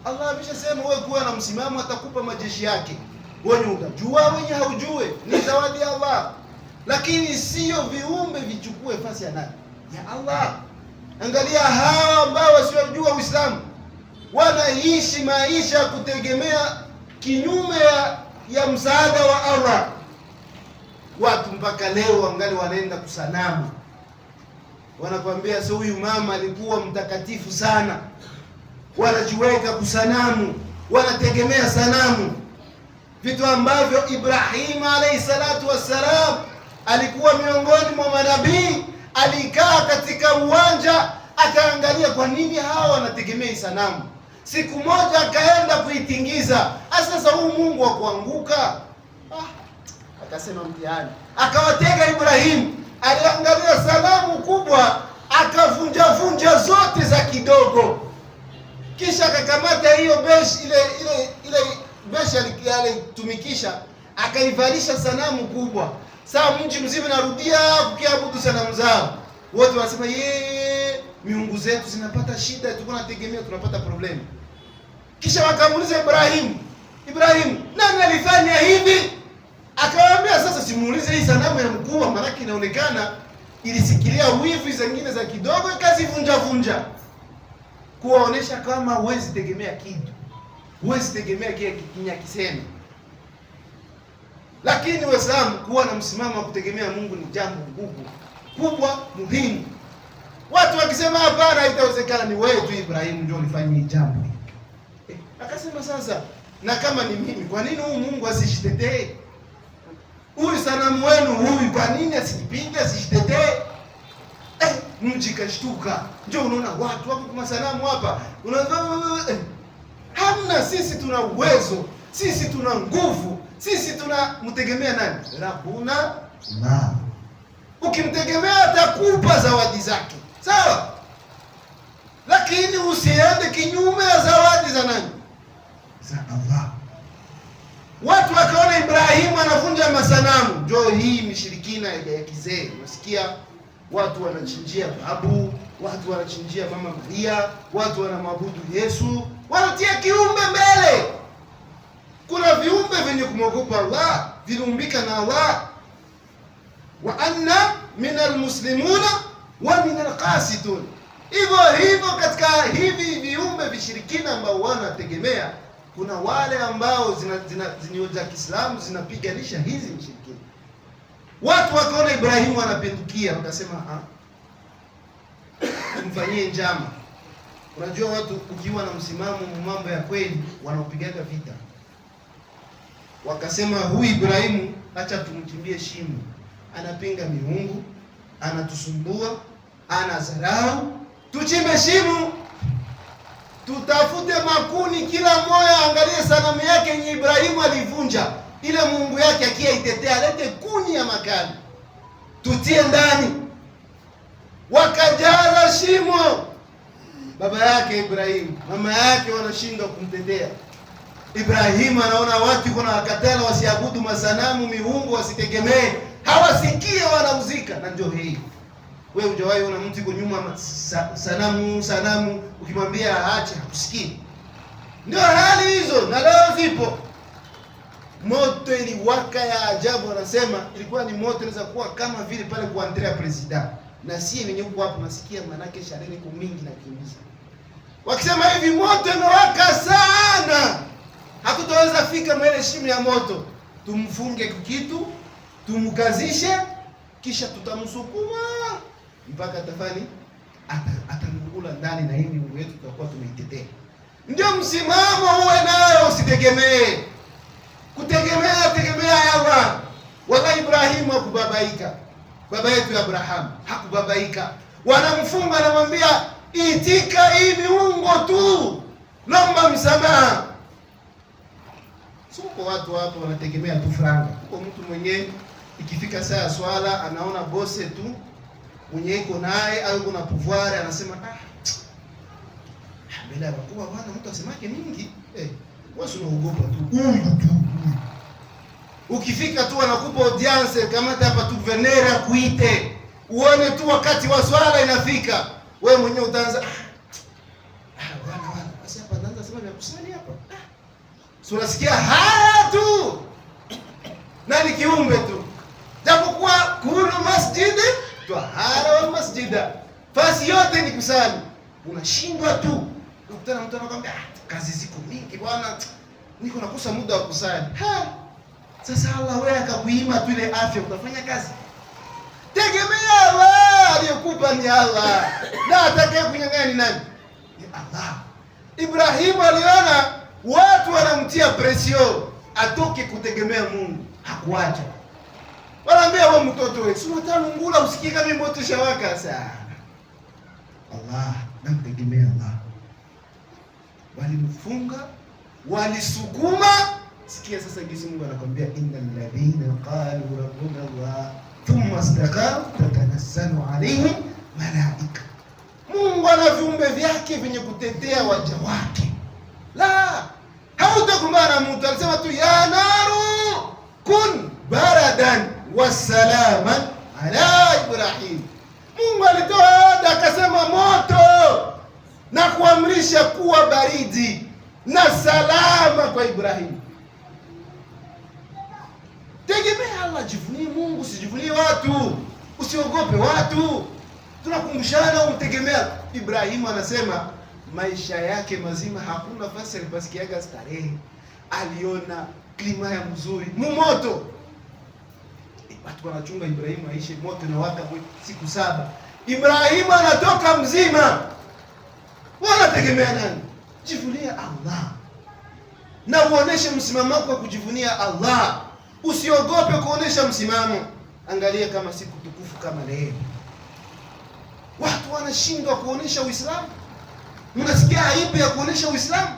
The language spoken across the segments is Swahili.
Allah ameshasema wewe kuwa na msimamo, atakupa majeshi yake. Wewe utajua, wenye haujue, ni zawadi ya Allah. Lakini sio viumbe vichukue nafasi ya nani? Ya Allah. Angalia hawa ambao wasiojua Uislamu wanaishi maisha ya kutegemea kinyume ya msaada wa Allah. Watu mpaka leo wangali wanaenda kusanamu. Wanakuambia sasa huyu mama alikuwa mtakatifu sana. Wanajiweka kusanamu, wanategemea sanamu. Vitu ambavyo Ibrahim alayhi salatu wassalam alikuwa miongoni mwa manabii, alikaa katika uwanja akaangalia kwa nini hawa wanategemea sanamu. Siku moja akaenda kuitingiza. Sasa huu Mungu wa kuanguka. Akasema mtihani. Akawatega Ibrahim. Aliangalia sanamu kubwa, akavunja zote za kidogo. Kisha akakamata hiyo beshi ile beshi alitumikisha, akaivalisha sanamu kubwa. Sasa mji mzima narudia kukiabudu sanamu zao. Wote wanasema miungu zetu zinapata shida, tuko nategemea tunapata problem. Kisha wakamuuliza Ibrahim, nani alifanya hivi? Akawaambia sasa simuulize hii sanamu ya mkuu, maana inaonekana ilisikilia wivu zingine za kidogo ikazivunja. Kuwaonesha kama huwezi tegemea kitu. Huwezi tegemea kile kikinya kisema. Lakini Waislamu kuwa na msimamo wa kutegemea Mungu ni jambo kubwa muhimu. Watu wakisema hapana haitawezekana, ni wewe tu Ibrahim ndio ulifanya hii jambo. Akasema sasa, na kama ni mimi, kwa nini huyu Mungu asishitetee? Huyu sanamu wenu huyu, kwa nini asijipinge, asishitetee? Mji kashtuka. Ndio unaona watu wako kwa sanamu hapa. Hamna, sisi tuna uwezo, sisi tuna nguvu, sisi tunamtegemea nani? Rabbuna Allah. Ukimtegemea atakupa zawadi zake. Sawa? Lakini usiende kinyume ya zawadi za nani? Za Allah. Watu wakaona Ibrahimu anavunja masanamu. Ndio hii mishirikina ya kizee. Unasikia watu wanachinjia babu, watu wanachinjia mama Maria, watu wanamwabudu Yesu, wanatia kiumbe mbele. Kuna viumbe vyenye kumwogopa Allah, viliumbika na Allah. Wa anna minal muslimuna wa minal qasitun. Hivyo katika hivi viumbe vishirikina ambao wanategemea, kuna wale ambao zinioja Kiislamu zinapiganisha hizi mshirikina. Watu wakaona Ibrahimu anapindukia, wakasema mfanyie njama. Unajua watu ukiwa na msimamo mambo ya kweli wanaopigaga vita. Wakasema huyu Ibrahimu acha tumchimbie shimo. Anapinga miungu, anatusumbua, anadharau. Tuchimbe shimo. Tutafute makuni, kila mmoja angalie sanamu yake yenye Ibrahimu alivunja. Ile Mungu yake akiitetea, lete kuni ya makali. Tutie ndani. Wakajaza shimo. Baba yake Ibrahimu, mama yake wanashindwa kumtetea. Ibrahimu anaona watu kuna wakatala wasiabudu masanamu, miungu wasitegemee. Hawasikie wanauzika. Na ndio hii. Wewe hujawahi ona mtu yuko nyuma sanamu ukimwambia aache hakusikii. Ndio hali hizo na leo zipo. Moto iliwaka ya ajabu, wanasema ilikuwa ni moto inaweza kuwa kama vile pale kwa Andrea President. Na si wenyewe huko hapo nasikia manake shareni kwa mingi na kimbiza. Wakisema hivi moto imewaka sana. Hatutaweza fika mbele shimo ya moto. Tumfunge kitu, tumkazishe, kisha tutamsukuma mpaka atafani atamkula ndani, na hivi Mungu wetu tutakuwa tumeitetea. Ndio msimamo uwe nayo, usitegemee. Tegemea Allah. Wala Ibrahimu hakubabaika. Baba yetu Abraham hakubabaika. Wanamfunga na mwambia itika hii miungu tu, lomba msamaha. Sio watu hapo wanategemea tu franga. Kwa mtu mwenyewe ikifika saa swala anaona bose tu mwenye iko naye au kuna pouvoir, anasema bila wakubwa bwana mtu asemake mingi, wewe unaogopa tu huyu tu. Ukifika tu anakupa audience, kama hapa tu venera kuite uone tu wakati wa swala inafika, wewe mwenyewe utaanza bwana basi hapa naanza unasema vya kusali hapa. Si unasikia haya tu. Na ni kiumbe tu. Japokuwa kullu masjid tahara wal masjida. Fasi yote ni kusali. Unashindwa tu. Ukutana mtu anakuambia kazi ziko mingi bwana. Niko nakosa muda wa kusali. Sasa Allah wewe akakuima tu ile afya utafanya kazi. Tegemea Allah, aliyekupa ni Allah. Na atakaye kunyang'anya ni nani? Ni Allah. Ibrahim aliona watu wanamtia presio atoke kutegemea Mungu, hakuacha. Wanaambia wewe mtoto wewe, si unataka usikie kama moto shawaka sana. Allah, namtegemea Allah. Walimfunga, walisukuma. Sikia sasa jinsi Mungu anakuambia innal ladhina qalu rabbuna Allah thumma istaqamu tatanazzalu alayhim malaika. Mungu ana viumbe vyake vyenye kutetea waja wake. La, hautakumbana na mtu alisema tu ya naru kun baradan wasalaman ala Ibrahim. Mungu alitoa ada akasema moto na kuamrisha kuwa baridi na salama kwa Ibrahim. Tegemea Allah, jivunie Mungu, usijivunie watu. Usiogope watu. Tunakumbushana umtegemea. Ibrahim anasema maisha yake mazima hakuna nafasi alipasikiaga starehe. Aliona klima ya mzuri, moto. Watu wanachunga Ibrahim aishi moto na waka siku 7. Ibrahim anatoka mzima. Wanategemea nani? Jivunie Allah. Na uoneshe msimamo wako kujivunia Allah. Usiogope kuonesha msimamo. Angalia kama siku tukufu kama leo. Watu wanashindwa kuonesha Uislamu. Mnasikia aibu ya kuonesha Uislamu.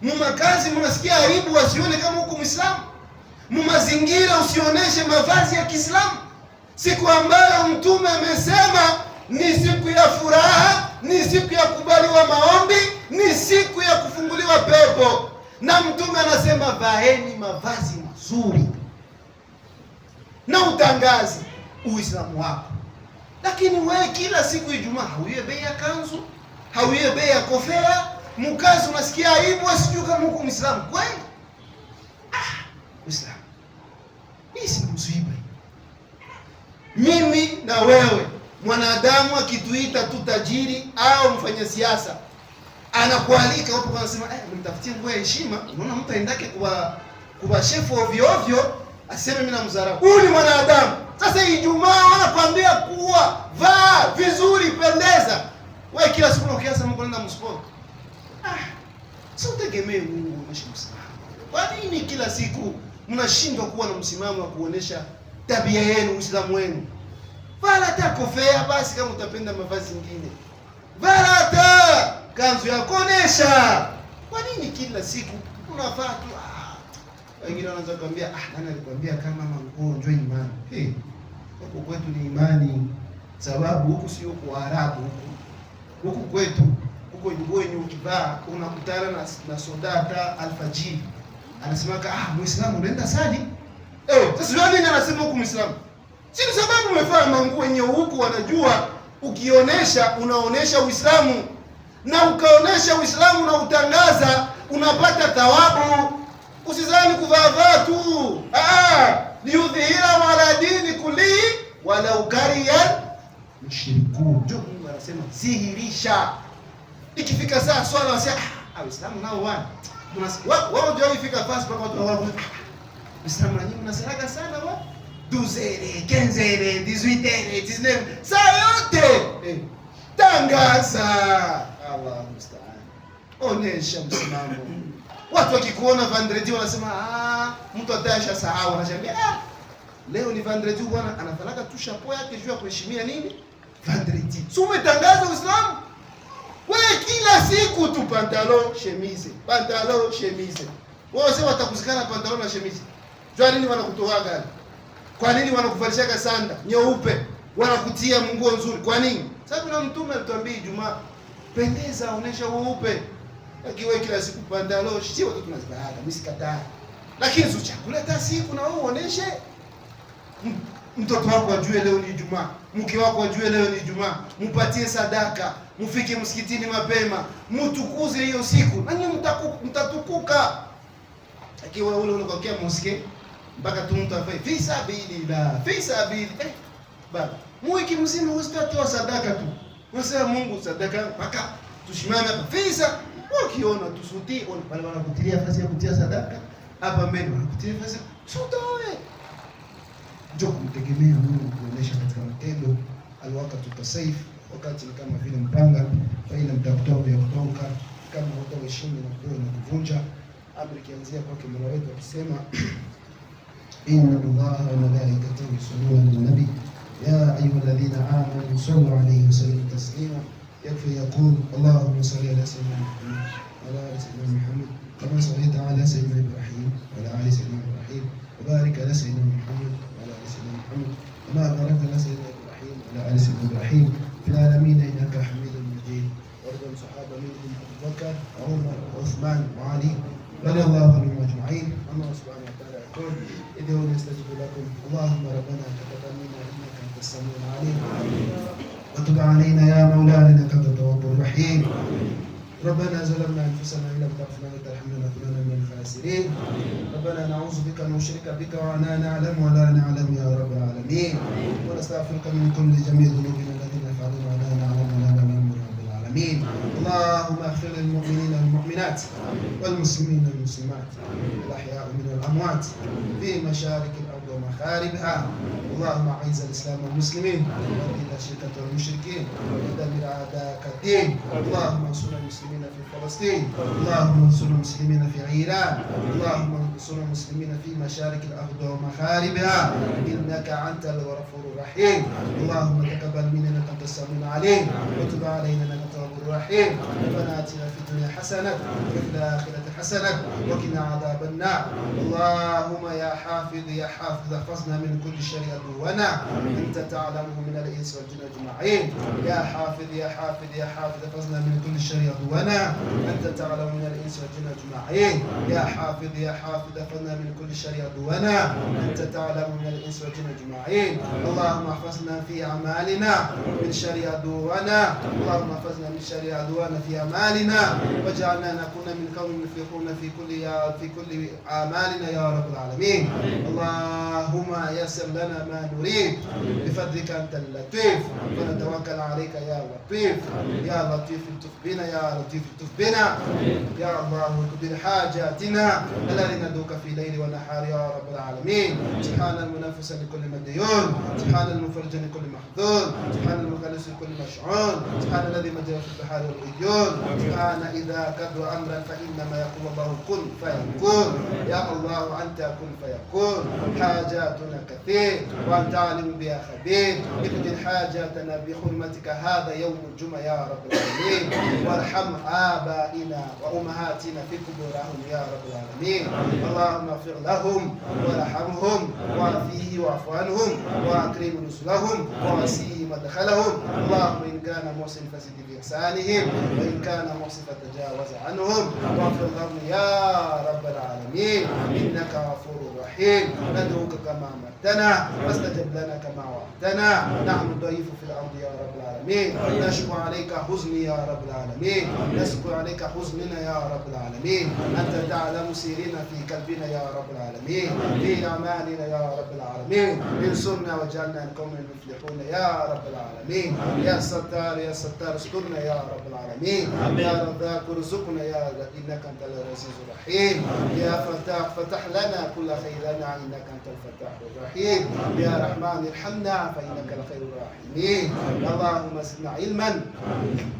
Mumakazi mnasikia aibu wasione kama huko Muislamu. Mumazingira usioneshe mavazi ya Kiislamu. Siku ambayo Mtume amesema ni siku ya furaha, ni siku ya kubaliwa maombi, ni siku ya kufunguliwa pepo. Na Mtume anasema vaeni mavazi mazuri. Na utangazi Uislamu wako. Lakini wewe kila siku Ijumaa hauye bei ya kanzu, hauye bei ya kofia, mkazi unasikia aibu asijue kama huko Muislamu kweli? Uislamu. Hii si msiba. Mimi na wewe mwanadamu akituita tu tajiri au mfanya siasa anakualika hapo kwa anasema mtafutie nguo ya heshima, unaona mtu aendake kwa chef ovyo ovyo aseme mimi namdharau. Huyu ni mwanadamu. Sasa Ijumaa wanakuambia kuwa vaa vizuri, pendeza. Wewe kila siku unakiasa Mungu nenda msport. Sio tegemee Mungu msimamo. Kwa nini kila siku mnashindwa kuwa na msimamo wa kuonesha tabia yenu, Uislamu wenu? Vala hata kofia basi kama utapenda mavazi mengine. Vala hata kanzu ya kuonesha. Kwa nini kila siku unavaa tu? Wengine wanaanza kuambia nani alikwambia kama nguo ndio imani? Huko kwetu ni imani, sababu huku sio kwa Arabu huku. Huku kwetu, huko nguo yenye ukivaa unakutana na sodata alfajiri. Anasema Muislamu unaenda sali? Sasa nini anasema huku Muislamu? Si sababu umevaa manguo yenye huku wanajua ukionesha unaonesha Uislamu. Na ukaonesha Uislamu na utangaza unapata thawabu. Usizani kuvaa tu. Liudhihira ala dini kulli wala ukariya mushrikun. Mungu anasema dhihirisha. Ikifika saa swala wasema Uislamu nao wao ndio ifika fast mpaka watu wao Uislamu na nyinyi mnasalaga sana wao. 12 15 18 19 saa yote tangaza. Allah musta'an. Onesha msimamo. Watu wakikuona vendredi wanasema mtu atasha sahau, anashangaa leo ni vendredi bwana, anafalaga tu chapeau yake juu ya kuheshimia nini? Vendredi. Si umetangaza Uislamu? Wewe kila siku tu pantalon, chemise, pantalon, chemise. Wao sasa watakuzikana pantalon na chemise. Jua nini wanakutoaga? Kwa nini wanakuvalishaga sanda nyeupe? Wanakutia nguo nzuri. Kwa nini? Sababu na Mtume alituambia Ijumaa, pendeza, onesha weupe. Akiwe kila siku pandalo, sisi watu tunazibaaga, mimi sikataa. Lakini sio chakula ta siku na wewe uoneshe. Mtoto wako ajue leo ni Ijumaa, mke wako ajue leo ni Ijumaa, mpatie sadaka, mfike msikitini mapema, mtukuze hiyo siku. Na nyinyi mtakuwa mtatukuka. Akiwa ule unakokia mosque mpaka tu mtu afai fi sabilillah fi sabilillah, baba mwiki mzima usitatoa sadaka tu, unasema Mungu sadaka mpaka tushimame hapa fisa. Ukiona tusuti wale wanakutilia nafasi ya kutia sadaka hapa mbele, wanakutilia nafasi sutoe, njoo kumtegemea Mungu, kuonesha katika matendo alwaqtu tasayf, wakati kama vile mpanga, faina mtakutoa ya kutoka kama hutaheshimu na kutoa na kuvunja amri, kianzia kwake Mola wetu akisema inna Allaha wa malaikatahu yusalluna ala nabi ya ayyuhalladhina amanu sallu alayhi wa sallimu taslima. يكفي يقول اللهم صل على سيدنا محمد وعلى ال سيدنا محمد كما صليت على سيدنا ابراهيم وعلى ال سيدنا ابراهيم وبارك على سيدنا محمد وعلى ال سيدنا محمد كما باركت على سيدنا ابراهيم وعلى ال سيدنا ابراهيم في العالمين انك حميد مجيد. وارض الصحابه منهم ابو بكر وعمر وعثمان وعلي رضي الله عنهم اجمعين. الله سبحانه وتعالى يقول ادعوا نستجب لكم اللهم ربنا تقبل منا انك انت السميع العليم وتب علينا يا مولانا انك انت التواب الرحيم. ربنا ظلمنا انفسنا ان لم تغفر لنا وترحمنا لنكونن من الخاسرين. ربنا نعوذ بك ان نشرك بك ولا نعلم ولا نعلم يا رب العالمين. ونستغفرك من كل جميع ذنوبنا الذين نفعلها ولا نعلم ولا نعلم يا رب العالمين. اللهم اغفر للمؤمنين والمؤمنات والمسلمين والمسلمات الاحياء منهم والاموات في مشارق الارض ومغاربها. اللهم اعز الاسلام والمسلمين واذل الشرك والمشركين ودمر اعداءك الدين. اللهم انصر المسلمين في فلسطين. اللهم انصر المسلمين في ايران. اللهم انصر المسلمين في مشارق الارض ومغاربها انك انت الغفور الرحيم. اللهم تقبل منا انك انت السميع العليم وتب علينا انك انت الغفور الرحيم. ربنا اتنا في الدنيا حسنه وفي الاخره حسنه وقنا عذاب النار. اللهم يا حافظ يا حافظ احفظنا من كل شر عدونا انت تعلمه من الانس والجن اجمعين. يا حافظ يا حافظ يا حافظ احفظنا من كل شر عدونا انت تعلمه من الانس والجن اجمعين. يا حافظ يا حافظ احفظنا من كل شر عدونا انت تعلمه من الانس والجن اجمعين. اللهم احفظنا في اعمالنا من شر عدونا. اللهم احفظنا من شر عدونا في اعمالنا واجعلنا نكون من قوم يفلحون في كل اعمالنا يا رب العالمين. اللهم يسر لنا ما نريد بفضلك انت اللطيف ونتوكل عليك يا لطيف. يا لطيف الطف بنا يا لطيف الطف بنا يا الله اقضي حاجاتنا الذي ندعوك في ليل ونهار يا رب العالمين. سبحان المنفس لكل مديون، سبحان المفرج لكل محزون، سبحان المخلص لكل مشعون، سبحان الذي مجرى في البحار والعيون، سبحان اذا قضى امرا فانما يقول الله كن فيكون. يا الله انت كن فيكون. حاجاتنا كثير وانت عالم بها خبير. اقضي حاجاتنا بحرمتك هذا يوم الجمعه يا رب العالمين. وارحم ابائنا وامهاتنا في قبورهم يا رب العالمين. اللهم اغفر لهم وارحمهم وعافيه واعف عنهم واكرم نزلهم ووسيع مدخلهم. اللهم ان كان محسن فزد باحسانهم وان كان محسن فتجاوز عنهم واغفر لهم يا رب العالمين انك غفور رحيم. ندعوك كما امرتنا فاستجب لنا كما وعدتنا. نحن الضعيف في الارض يا رب العالمين. نشكو عليك حزني يا رب العالمين. نشكو عليك حزننا يا رب العالمين. انت تعلم سيرنا في قلبنا يا رب العالمين، في اعمالنا يا رب العالمين. انصرنا واجعلنا القوم المفلحون يا رب العالمين. يا ستار يا ستار استرنا يا رب العالمين. يا رزاق ارزقنا يا انك انت العزيز الرحيم. يا فتاح فتح لنا كل خيرنا انك انت الفتاح الرحيم. يا رحمن ارحمنا فانك الخير الراحمين. اللهم زدنا علما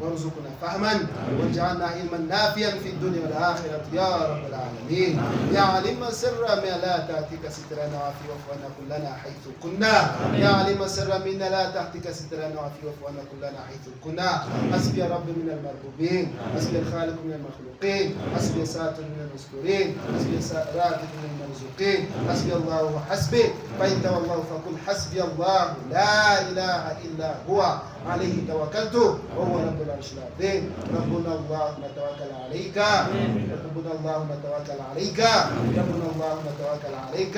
وارزقنا فهما واجعلنا علما نافعا في الدنيا والاخره يا رب العالمين. يا علم سر ما لا تاتيك سترنا وعافي وفوانا كلنا حيث كنا. يا علم سر منا لا تاتيك سترنا وعافي وفوانا كلنا حيث كنا. حسبي رب من المربوبين، حسبي الخالق من المخلوقين، حسبي ساتر من المستورين، حسبي راكب من المرزوقين. حسبي الله وحسبي فإن تولوا فقل حسبي الله لا إله إلا هو عليه توكلت وهو رب العرش العظيم. ربنا الله نتوكل عليك، ربنا الله نتوكل عليك، ربنا الله نتوكل عليك.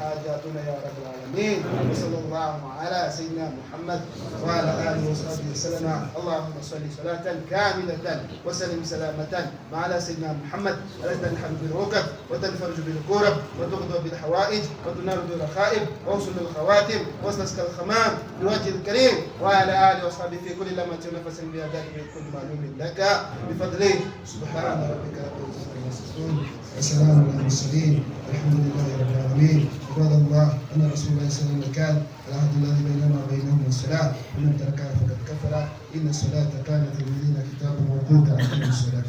حاجاتنا يا رب العالمين. وصلى الله على سيدنا محمد وعلى آله وصحبه وسلم. اللهم صل صلاة كاملة وسلم سلامة على سيدنا محمد الذي تنحل بالركب وتنفرج بالكرب وتغدو بالحوائج وتنال بالرخائب ووصل للخواتم وتسقى الخمام بوجه الكريم وعلى آله وصحبه في كل لمة ونفس بيدك من كل معلوم لك بفضله. سبحان ربك رب العزة عما يصفون وسلام على المرسلين والحمد لله رب العالمين. عباد الله ان رسول الله صلى الله عليه وسلم قال العهد الذي بيننا وبينهم الصلاه ومن تركها فقد كفر ان الصلاه كانت للذين كتابا موقوتا اقيموا الصلاه.